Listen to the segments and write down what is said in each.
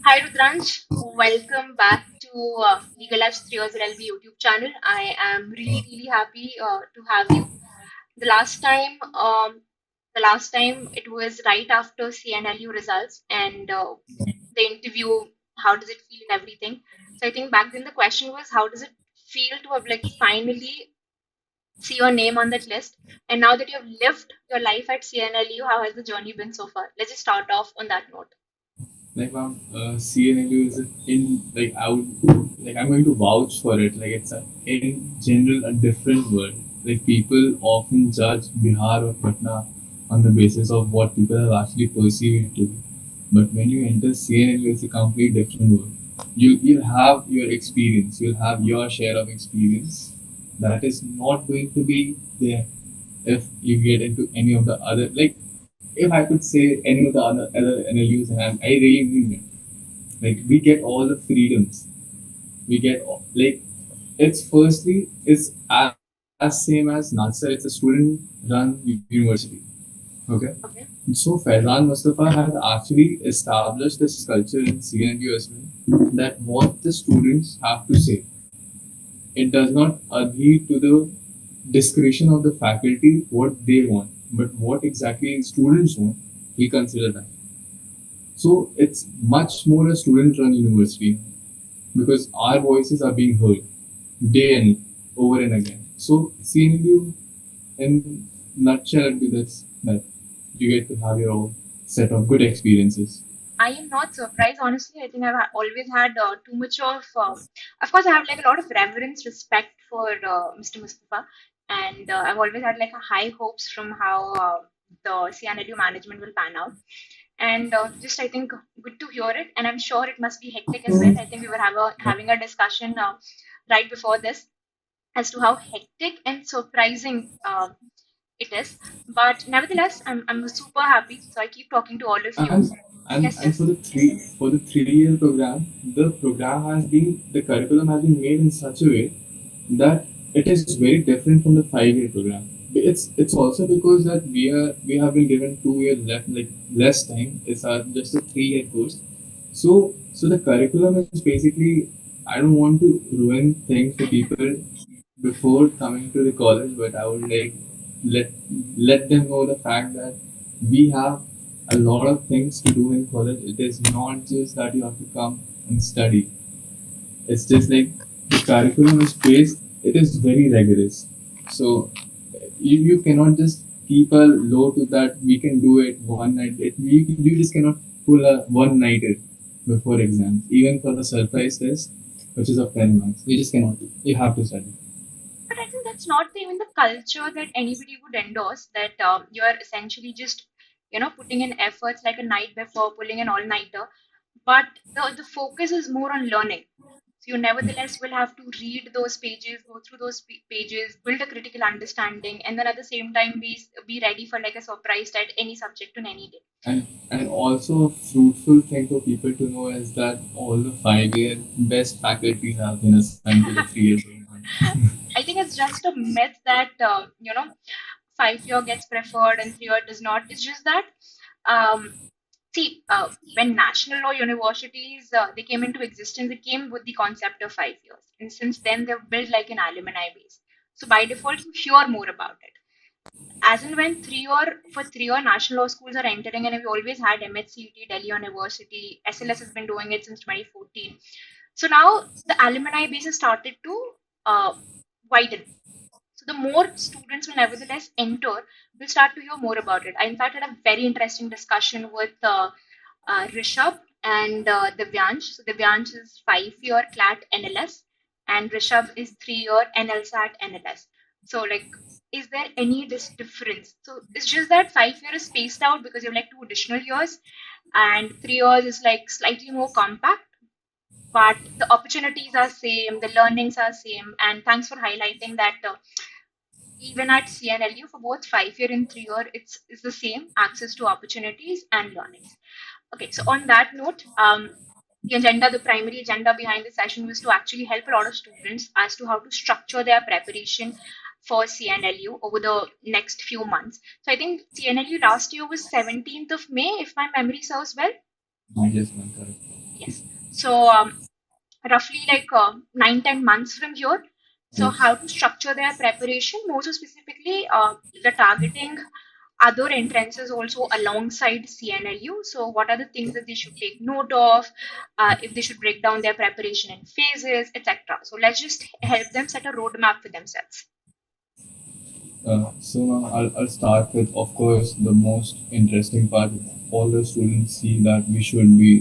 Hi Rudransh, welcome back to LegalEdge 3 Years LLB YouTube channel. I am really happy to have you. The last time, the last time it was right after CNLU results and the interview. How does it feel and everything? So I think back then the question was, how does it feel to have like finally see your name on that list? And now that you have lived your life at CNLU, how has the journey been so far? Let's just start off on that note. Like ma'am, CNLU is in like I would like I'm going to vouch for it. Like it's in general a different world. Like people often judge Bihar or Patna on the basis of what people have actually perceived it to be. But when you enter CNLU, it's a completely different world. You'll have your experience. You'll have your share of experience that is not going to be there if you get into any of the other if I could say any of the other NLUs, and I really mean it. Like we get all the freedoms. We get it's firstly it's as same as Nalsa. It's a student-run university. Okay. Okay. So Faizan Mustafa has actually established this culture in CNLU as well that what the students have to say, it does not adhere to the discretion of the faculty what they want, but what exactly students want, we consider that. So it's much more a student-run university because our voices are being heard day and over and again. So CNLU in nutshell would be this that you get to have your own set of good experiences. I am not surprised, honestly. I think I've always had too much of course, I have like a lot of reverence, respect for Mr. Mustafa, and I've always had like a high hopes from how the CNLU management will pan out. And just I think good to hear it, and I'm sure it must be hectic as well. I think we were having a discussion right before this as to how hectic and surprising it is. But nevertheless, I'm super happy. So I keep talking to all of you. And Yes, and yes. for the 3 year program, the curriculum has been made in such a way that it is very different from the 5 year program. It's also because that we have been given 2 years left, like less time. It's just a 3 year course. So the curriculum is basically, I don't want to ruin things for people before coming to the college, but I would like let let them know the fact that we have a lot of things to do in college. It is not just that you have to come and study. It's just like the curriculum is based. It is very rigorous. So you cannot just keep a low to that. We can do it one night. You just cannot pull a one nighter before exams, even for the surprise test, which is of 10 marks. You just cannot. You have to study. But I think that's not even the culture that anybody would endorse, that you're essentially just, putting in efforts like a night before, pulling an all-nighter. But the focus is more on learning. So you nevertheless will have to read those pages, go through those pages, build a critical understanding, and then at the same time be ready for like a surprise at any subject on any day. And also a fruitful thing for people to know is that all the 5 year best faculties have been assigned to the 3 year program. I think it's just a myth that 5 year gets preferred and 3 year does not. It's just that um, see, when national law universities they came into existence, they came with the concept of 5 years, and since then they've built like an alumni base. So by default, you hear more about it. As and when 3 year national law schools are entering, and we always had MHCET, Delhi University, SLS has been doing it since 2014. So now the alumni base has started to widen. So the more students will nevertheless enter, we'll start to hear more about it. I in fact had a very interesting discussion with Rishabh and Divyansh. So Divyansh is 5 year CLAT NLS and Rishabh is 3 year NLSAT NLS. So like, is there any difference? So it's just that 5 year is spaced out because you have like two additional years, and 3 years is like slightly more compact, but the opportunities are same, the learnings are same. And thanks for highlighting that even at CNLU for both 5 year and 3 year, it's the same access to opportunities and learnings. Okay, so on that note, the primary agenda behind the session was to actually help a lot of students as to how to structure their preparation for CNLU over the next few months. So I think CNLU last year was 17th of May, if my memory serves well. Yes, ma'am, correct. Yes. So roughly like 9-10 months from here. So Yes. how to structure their preparation, more so specifically, the targeting other entrances also alongside CNLU. So what are the things that they should take note of, if they should break down their preparation in phases, etc. So let's just help them set a roadmap for themselves. So now I'll start with, of course, the most interesting part. All the students see that we should be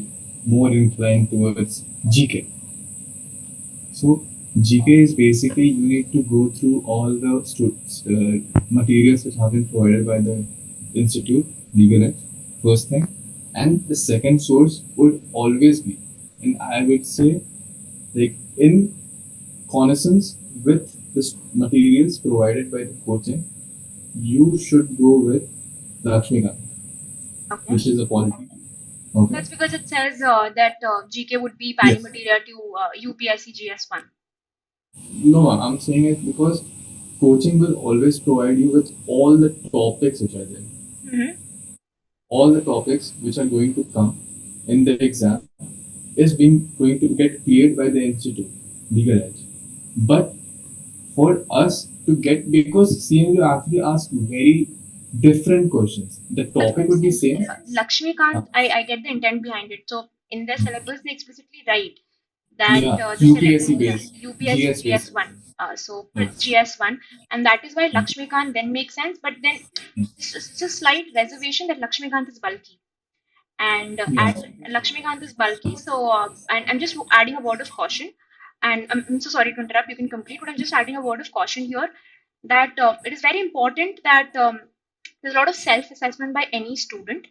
more inclined towards GK. So GK is basically you need to go through all the materials which have been provided by the institute, LegalEdge, first thing, and the second source would always be, and I would say, like in connaissance with the materials provided by the coaching, you should go with Lakshmikant, Okay. which is a polity. Okay. That's because it says that GK would be pari Yes. material to UPSC GS1. No, I'm saying it because coaching will always provide you with all the topics which are there. Mm-hmm. All the topics which are going to come in the exam is being going to get cleared by the institute, legal edge. But for us to get, because CNU actually asks very different questions. The That's what topic I'm would be saying. same. Lakshmikant, I get the intent behind it. So in their syllabus, they explicitly write that Yeah, the select, UPSC yeah, based, UPSC GS based. GS1. So Yeah. GS1, and that is why Lakshmikant then makes sense. But then just a slight reservation that Lakshmikant is bulky, and Yeah. at Lakshmikant is bulky. So and I'm just adding a word of caution. And I'm so sorry to interrupt. You can complete, but I'm just adding a word of caution here that it is very important that there's a lot of self-assessment by any student,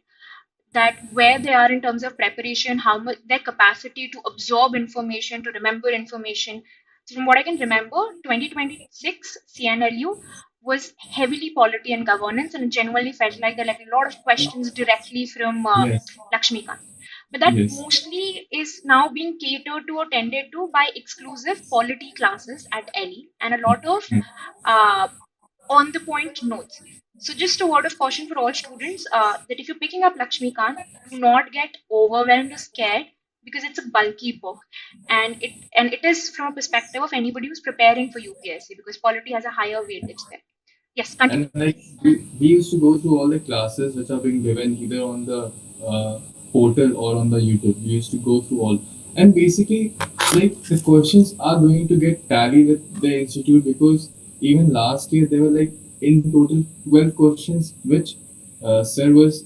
that where they are in terms of preparation, how much their capacity to absorb information, to remember information. So from what I can remember, 2026 CNLU was heavily polity and governance, and it genuinely felt like there are like a lot of questions directly from Yes. Lakshmikant. But that Yes. mostly is now being catered to or tended to by exclusive polity classes at LE, and a lot of uh, on the point notes. So, just a word of caution for all students, that if you're picking up Lakshmikant, do not get overwhelmed or scared, because it's a bulky book, and it is from a perspective of anybody who's preparing for UPSC, because polity has a higher weightage there. Yes, And continue. like we used to go through all the classes which are being given either on the portal or on the YouTube. We used to go through all, and basically, like the questions are going to get tallied with the institute, because even last year there were like in total 12 questions which sir was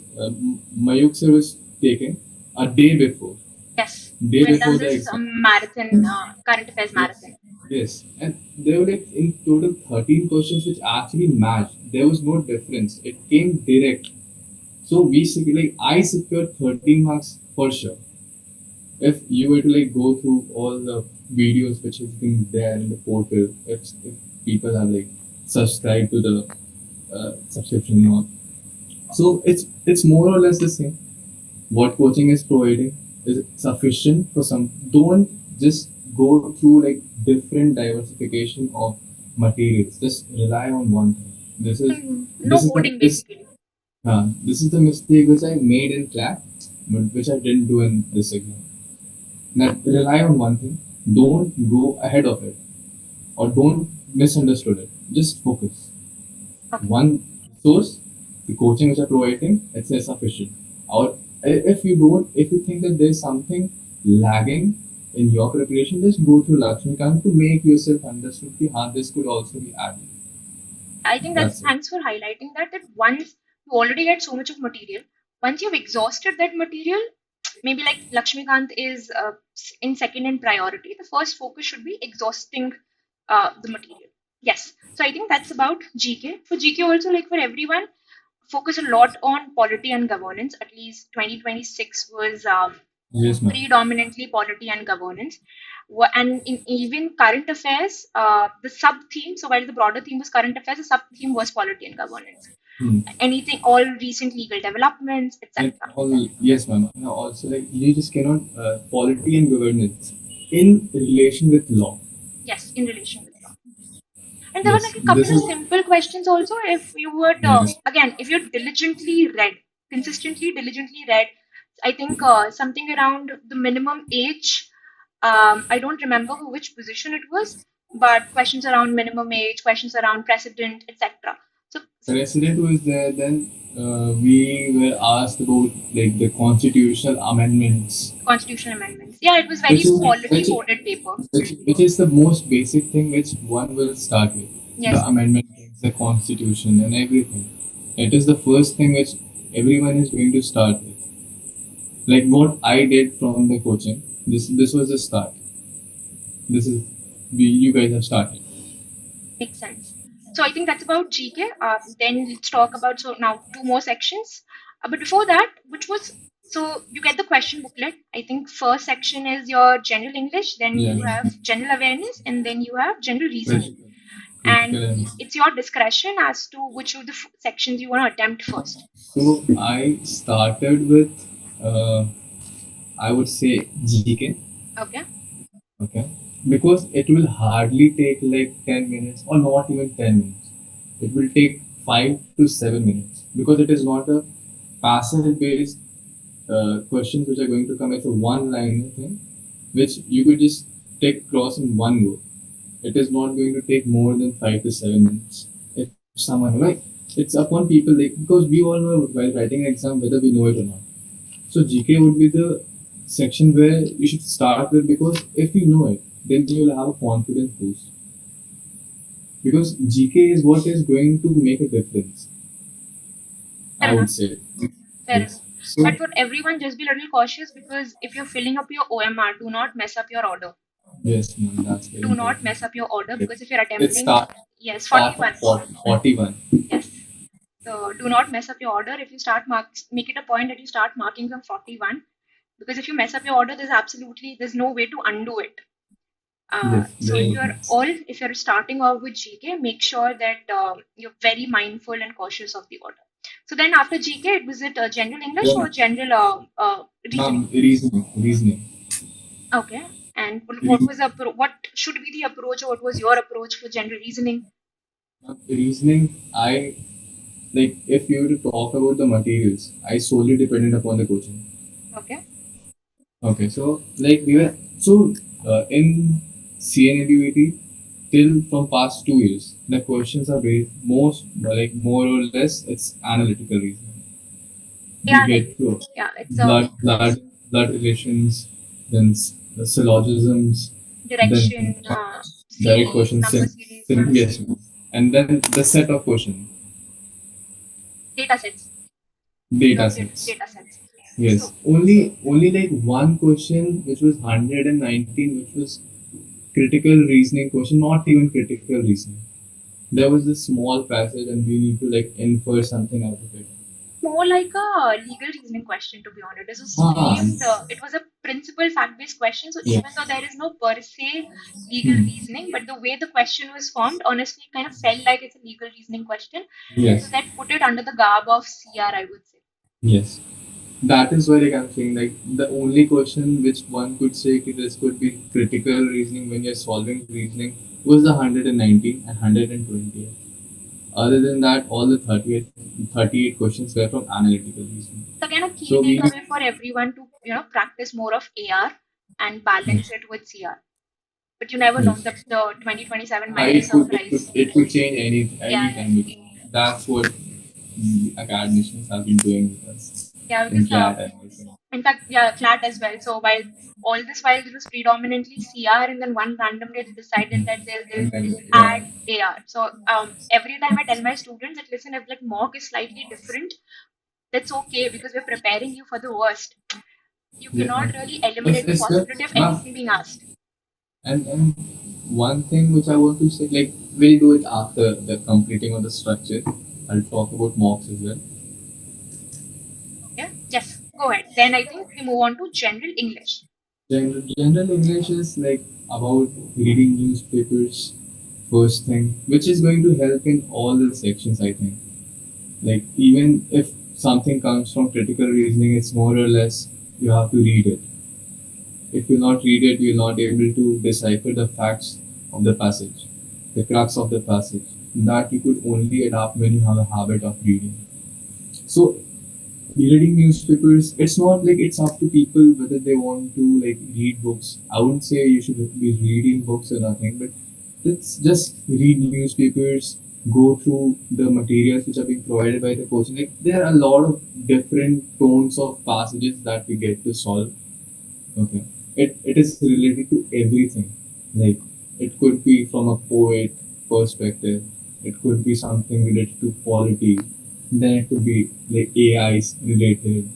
Mayuk sir was taking a day before, Yes, day we've before done the this exam. marathon, current affairs Yes. marathon. Yes. And there were like in total 13 questions which actually matched. There was no difference. It came direct. So we like I secured 13 marks for sure. If you were to like go through all the videos which has been there in the portal, if people are like subscribed to the subscription or so it's more or less the same. What coaching is providing is sufficient for some. Don't just go through like different diversification of materials. Just rely on one thing. This is No this is the hoarding, basically. this is the mistake which I made in class, but which I didn't do in this exam. Now rely on one thing. Don't go ahead of it, or don't misunderstood it. Just focus Okay. one source, the coaching which are providing, it's sufficient. Or if you don't, if you think that there's something lagging in your preparation, just go through Lakshmikant to make yourself understood that this could also be added. I think that's, That's it. thanks for highlighting that once you already get so much of material, once you've exhausted that material, maybe like Lakshmikant is in second in priority. The first focus should be exhausting the material. Yes. So I think that's about GK. For GK also, like for everyone, focus a lot on polity and governance. At least 2026 was Yes, ma'am. predominantly polity and governance. And in even current affairs, the sub theme, so while the broader theme was current affairs, the sub theme was polity and governance. Hmm. Anything, all recent legal developments, And etc. all, yes, ma'am. Now also, like you just cannot polity and governance in relation with law. Yes, in relation with law. And there were Yes, like a this couple of is simple questions also. If you would, yes. again, if you diligently read, consistently, diligently read, I think something around the minimum age. I don't remember which position it was, but questions around minimum age, questions around precedent, etc. So President was there, then we were asked about like the constitutional amendments, constitutional amendments. Yeah, it was which very is polity coded paper. which is the most basic thing which one will start with. The Yes, amendment, the constitution, and everything. It is the first thing which everyone is going to start with. Like what I did from the coaching. This was the start. This is you guys have started. makes sense. So I think that's about GK. Then let's talk about so now two more sections. But before that, which was so you get the question booklet. I think first section is your general English, then Yeah. you have general awareness, and then you have general reasoning. Critical, And critical and it's your discretion as to which of the sections you want to attempt first. so I started with I would say GK. Okay. Okay. Because it will hardly take like 10 minutes or not even 10 minutes. It will take 5 to 7 minutes because it is not a passive based questions which are going to come as a one liner thing which you could just take across in one go. It is not going to take more than 5 to 7 minutes. If someone, like, it's upon people, like, because we all know while writing an exam whether we know it or not. So GK would be the section where you should start with because if you know it, then you'll have a confidence boost. Because GK is what is going to make a difference, Fair I would enough. say. Fair Yes. enough. So But for everyone, just be a little cautious because if you're filling up your OMR, do not mess up your order. yes, ma'am, that's very Do not important. mess up your order It, because if you're it attempting, start yes, start at 41. 41. Yes. So do not mess up your order. If you start make it a point that you start marking from 41 because if you mess up your order, there's no way to undo it. Yes, So very nice. if you're starting off with GK, make sure that you're very mindful and cautious of the order. So then after GK, was it general English or Then, general reasoning? reasoning. Okay. And what Re- was what should be the approach or what was your approach for general reasoning? reasoning, I like if you were to talk about the materials, I solely depended upon the coaching. Okay. Okay, so like we were so in CNLU till from past 2 years, the questions are very most like more or less it's analytical reasoning. We Yeah, like get to yeah, it's blood relations, then the syllogisms, then direction, direct series, questions, number series, yes, and then the set of questions, data sets. data Your sets. data sets. Yes, So only like one question which was 119, which was critical reasoning question, not even critical reasoning. There was this small passage, and we need to like infer something out of it. more like a legal reasoning question, to be honest. It was Ah, framed, it was a principal fact based question. So yeah. even though there is no per se legal Hmm. reasoning, but the way the question was formed, honestly, kind of felt like it's a legal reasoning question. So Yes, that put it under the garb of CR, I would say. yes. That is why like I'm saying like the only question which one could say कि this could be critical reasoning when you're solving reasoning was the 119 and 120. Other than that, all the 38 questions were from analytical reasoning. So again, a key So we takeaway for everyone to practice more of AR and balance yes, it with CR. But you never know, yes. the 2027 might It could surprise. it could change any Yeah, time. That's what academicians have been doing with us yeah, in because CLAT and everything. in fact, yeah, CLAT as well. So while it was predominantly CR, and then one random day they decided that they'll And then add AR. So every time I tell my students that listen, if like mock is slightly different, that's okay because we're preparing you for the worst. You yeah, cannot really it's eliminate the it's good. possibility of Ma'am, anything being asked. and one thing which I want to say like we'll do it after the completing of the structure. I'll talk about mocks as well. Okay. Yes. Go ahead. Then I think we move on to general English. General English is like about reading newspapers first thing, which is going to help in all the sections. I think like even if something comes from critical reasoning, it's more or less you have to read it. If you not read it, you're not able to decipher the facts of the passage, the crux of the passage. That you could only adapt when you have a habit of reading. So reading newspapers, it's not like it's up to people whether they want to like read books. I wouldn't say you should be reading books or nothing, but let's just read newspapers, go through the materials which are being provided by the person. Like there are a lot of different tones of passages that we get to solve. Okay. It is related to everything. Like it could be from a poet perspective. It could be something related to polity. Then it could be like AIs related.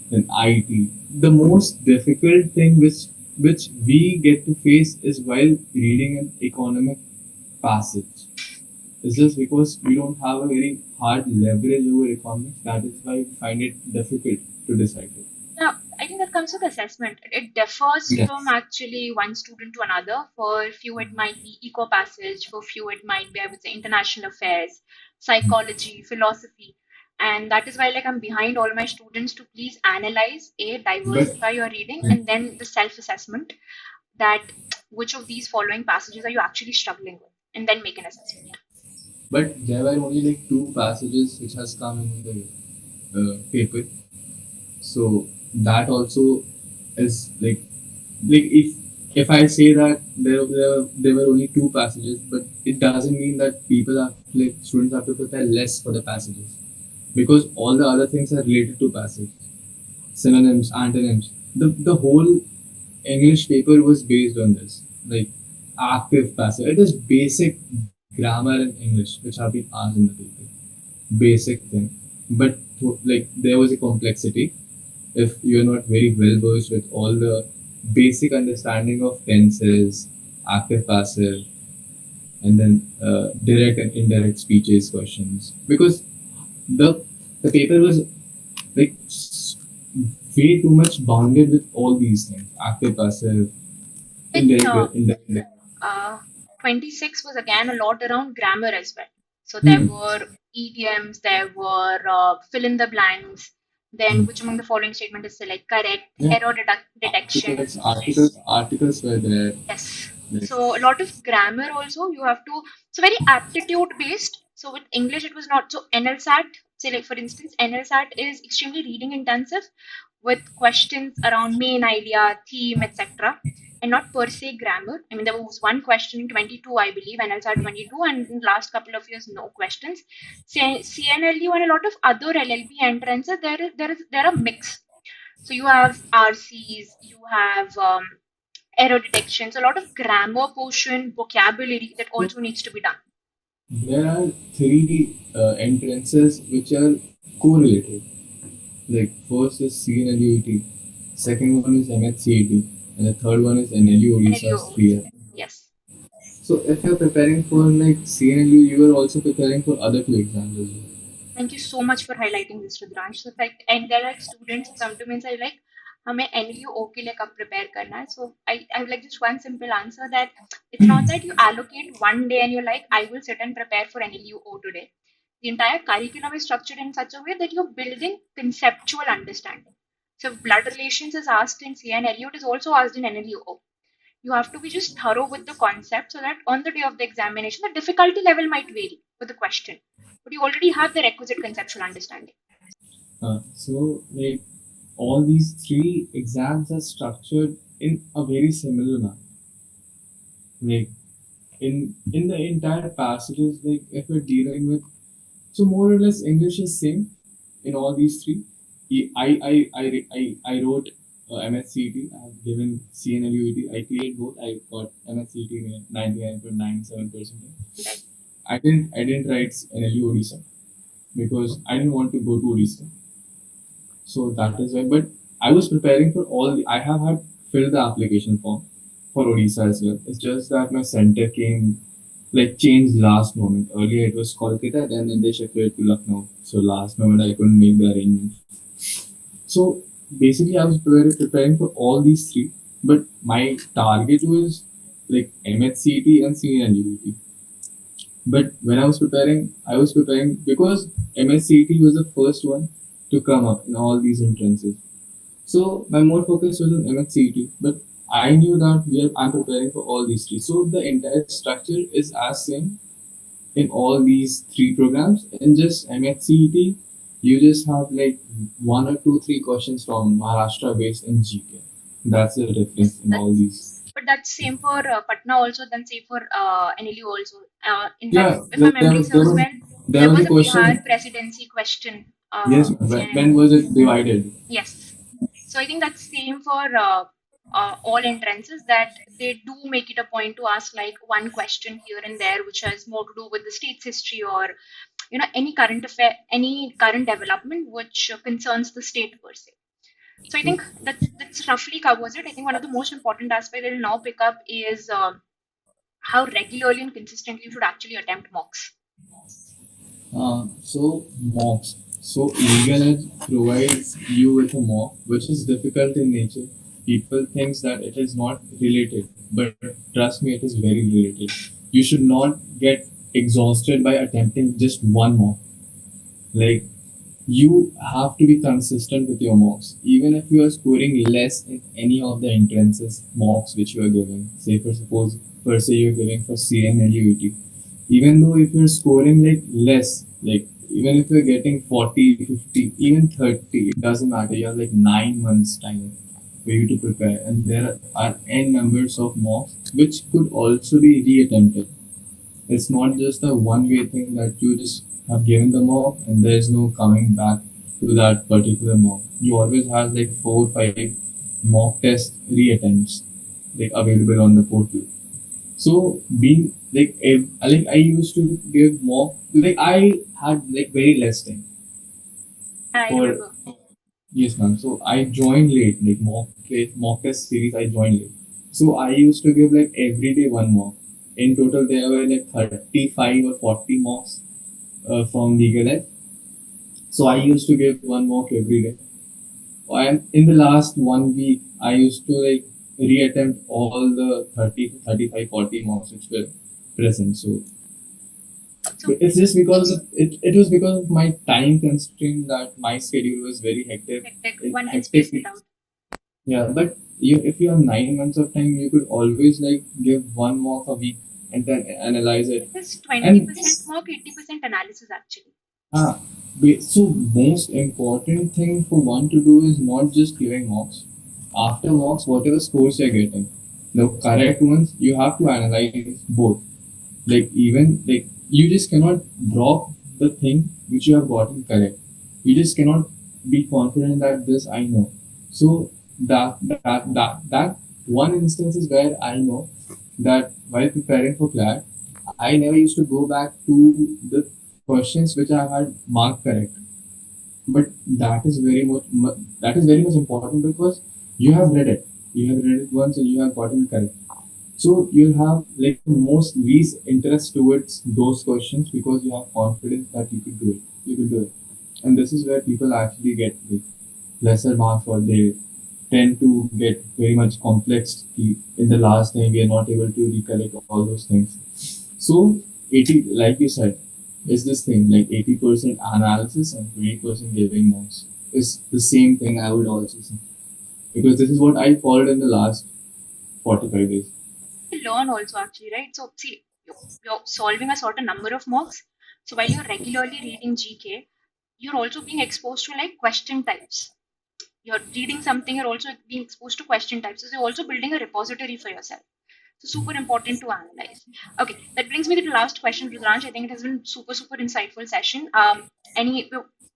Then IT. The most difficult thing which we get to face is while reading an economic passage. It's just because we don't have a very hard leverage over economics. That is why we find it difficult to decipher. Yeah, I think that comes with assessment. It differs from Yes. actually one student to another. For few, it might be eco passage. For few, it might be, I would say, international affairs, psychology, philosophy. And that is why, like, I'm behind all my students to please analyze, A, But diversify your reading, and then the self assessment that which of these following passages are you actually struggling with, and then make an assessment. But there were only like two passages which has come in the paper. So that also is like if I say that there were only two passages, but it doesn't mean that people have like students have to prepare less for the passages because all the other things are related to passage, synonyms, antonyms. The whole English paper was based on this, like active passive. It is basic grammar and English which have been asked in the paper, basic thing. But like there was a complexity. If you're not very well versed with all the basic understanding of tenses, active, passive, and then direct and indirect speeches questions, because the the paper was like way too much bounded with all these things: active, passive, In indirect. 26 was again a lot around grammar as well. So there Hmm. were idioms, there were fill in the blanks, then Hmm. which among the following statement is select correct, Yeah. error detection. Articles were there. Yes. Like, So a lot of grammar also you have to, so very aptitude based. So with English it was not so NLSAT, say like for instance, NLSAT is extremely reading intensive with questions around main idea, theme, etc. And not per se grammar. I mean there was one question in 22, I believe, NLSAT 22, and in the last couple of years no questions. CNLU and a lot of other LLB entrances, there are mix. So you have RCs, you have error detections, a lot of grammar portion, vocabulary that also needs to be done. there are three entrances which are correlated. Like first is CNLU, second one is MHCET, and the third one is NLU Odisha's NLU, 3 year. yes. So if you're preparing for like CNLU, you are also preparing for other two exams as well. Thank you so much for highlighting this, Rudransh. So, like, and there are like students who come to me and say, like, हमें NLU O के लिए कब prepare करना है? So I have like just one simple answer that it's not that you allocate one day and you're like, I will sit and prepare for NLU O today. The entire curriculum is structured in such a way that you're building conceptual understanding. So if blood relations is asked in CNLU, it is also asked in NLU O. You have to be just thorough with the concept so that on the day of the examination, the difficulty level might vary with the question, but you already have the requisite conceptual understanding. So like all these three exams are structured in a very similar manner. Like in the entire passages, like if we're dealing with, so more or less English is same in all these three. I wrote MSCET. I have given CNLU. I cleared both. I got MSCET 99.97%. Right. I didn't write NLU Odisha because I didn't want to go to Odisha. So that is why. But I was preparing for all. I have had filled the application form for Odisha as well. It's just that my center came like changed last moment. Earlier it was Kolkata, then they shifted it to Lucknow. So last moment I couldn't make the arrangement. So basically, I was preparing for all these three, but my target was like MHCT and CNLU. But when I was preparing because MHCT was the first one to come up in all these entrances. So my more focus was on MHCT, but I knew that I'm preparing for all these three. So the entire structure is as same in all these three programs. In just MHCET, you just have like one or two, three questions from Maharashtra based in GK. That's the Yes, difference in all that's these. but that's same for Patna also, then same for NLU also. In fact, Yeah, if my memory serves well, there there was was a a Bihar question. presidency question, Yes, when CNLU. was it divided? Yes. So I think that's same for all entrances, that they do make it a point to ask like one question here and there, which has more to do with the state's history, or any current affair, any current development which concerns the state per se. So I think that's roughly covers it. I think one of the most important aspects they'll now pick up is how regularly and consistently you should actually attempt mocks. So mocks. So LegalEdge provides you with a mock which is difficult in nature. People thinks that it is not related, but trust me, it is very related. You should not get exhausted by attempting just one mock. Like you have to be consistent with your mocks. Even if you are scoring less in any of the entrances mocks which you are giving, say for suppose per se you're giving for CNLU, even though if you're scoring like less, like even if you're getting 40, 50, even 30, it doesn't matter. You have like 9 months time for you to prepare, and there are n numbers of mocks which could also be reattempted. It's not just a one way thing that you just have given the mock and there's no coming back to that particular mock. You always have like 4 5 mock test reattempts like available on the portal. So being like I used to give mock, like I had like very less time I for. remember. Yes, ma'am. So I joined late, like mock test series. I joined late. So I used to give like every day one mock. In total, there were like 35 or 40 mocks from LegalEdge. So I used to give one mock every day. And in the last 1 week, I used to like reattempt all the 30, 35, 40 mocks which were present. So So it's just because it was because of my time constraint that my schedule was very hectic. hectic, one can Hectic. space it out. Yeah, but if you have 9 months of time, you could always like give one mock a week and then analyze it. It is And 20% mock, 80% analysis actually. ah, so most important thing for one to do is not just giving mocks. After mocks, whatever scores you're getting, the correct ones you have to analyze both. Like even like you just cannot drop the thing which you have gotten correct. You just cannot be confident that this I know. So that one instance is where I know that while preparing for CLAT, I never used to go back to the questions which I had marked correct. But that is very much important because you have read it. You have read it once and you have gotten it correct. So you'll have like most least interest towards those questions because you have confidence that you could do it. You could do it. And this is where people actually get like lesser marks or they tend to get very much complex in the last time we are not able to recollect all those things. So 80 like you said, is this thing like 80% analysis and 20% giving marks is the same thing I would also say. Because this is what I followed in the last 45 days. Learn also actually, right? So see, you're solving a certain number of mocks. So while you're regularly reading GK, you're also being exposed to like question types. You're reading something, you're also being exposed to question types. So you're also building a repository for yourself. So super important to analyze. Okay, that brings me to the last question, Rudransh. I think it has been super insightful session. Any,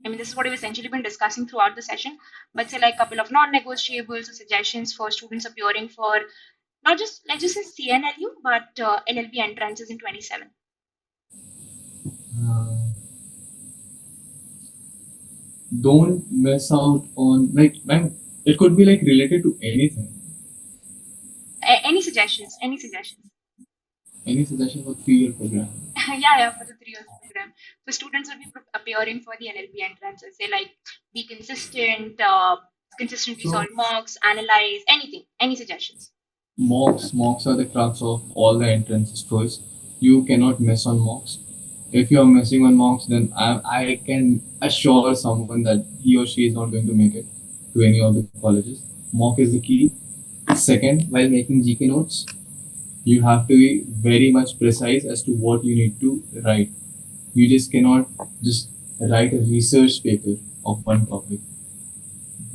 I mean, this is what we've essentially been discussing throughout the session. But say like a couple of non-negotiables or suggestions for students appearing for not just let's just say CNLU, but LLB entrances in 27. Uh, don't miss out on like man, it could be like related to anything. Any suggestions? Any suggestions? Any suggestion for 3 year program? Yeah, for the 3 years program. So students will be appearing for the LLB entrances. Say like be consistent, consistently So solve mocks, analyze, anything. Any suggestions? mocks are the crux of all the entrances choice. You cannot miss on mocks. If you are missing on mocks, then I can assure someone that he or she is not going to make it to any of the colleges. Mock is the key. Second, while making GK notes, you have to be very much precise as to what you need to write. You just cannot just write a research paper of one topic.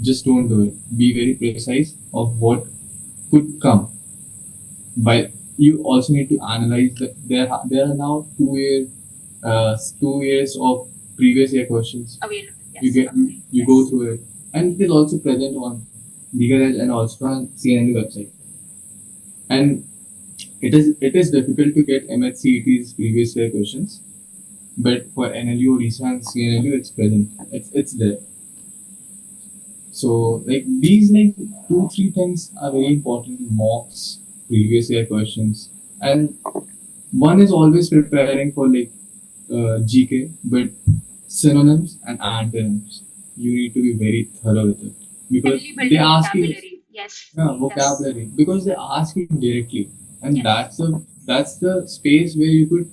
Just don't do it. Be very precise of what could come. But you also need to analyze that there are now 2 years of previous year questions. Available. You Yes. get you go through it, and it is also present on LegalEdge and also on CNLU website. And it is difficult to get MHCET's previous year questions, but for NLU, RISA, and CNLU, it's present. It's there. So like these like 2 3 things are very important. Mocks, previous year questions, and one is always preparing for like GK, but synonyms and antonyms. You need to be very thorough with it because Heavily build they your ask you, vocabulary. Yes. yeah, Yes. vocabulary, because they ask you directly, and Yes. that's the space where you could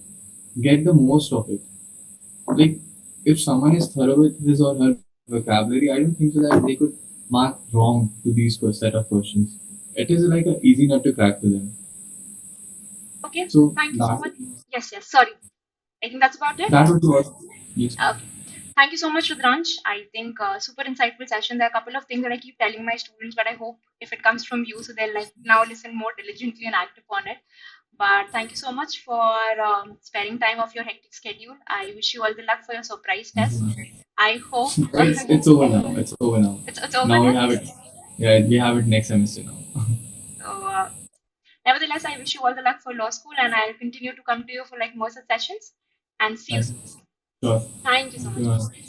get the most of it. Like if someone is thorough with his or her vocabulary, I don't think so that they could mark wrong to these set of questions. It is like an easy nut to crack to them. Okay. So Thank you so much. Yes. Yes. Sorry. I think that's about it. that would be what. Yes. Okay. Thank you so much, Rudransh. I think super insightful session. There are a couple of things that I keep telling my students, but I hope if it comes from you, so they'll like now listen more diligently and act upon it. But thank you so much for sparing time of your hectic schedule. I wish you all the luck for your surprise test. I hope It's over now. It's over now. it's over Now we now. have it. Yeah, we have it next semester now. So, nevertheless, I wish you all the luck for law school, and I'll continue to come to you for like more such sessions. And see you Thank soon. you. Sure. Thank you so Thank much. you.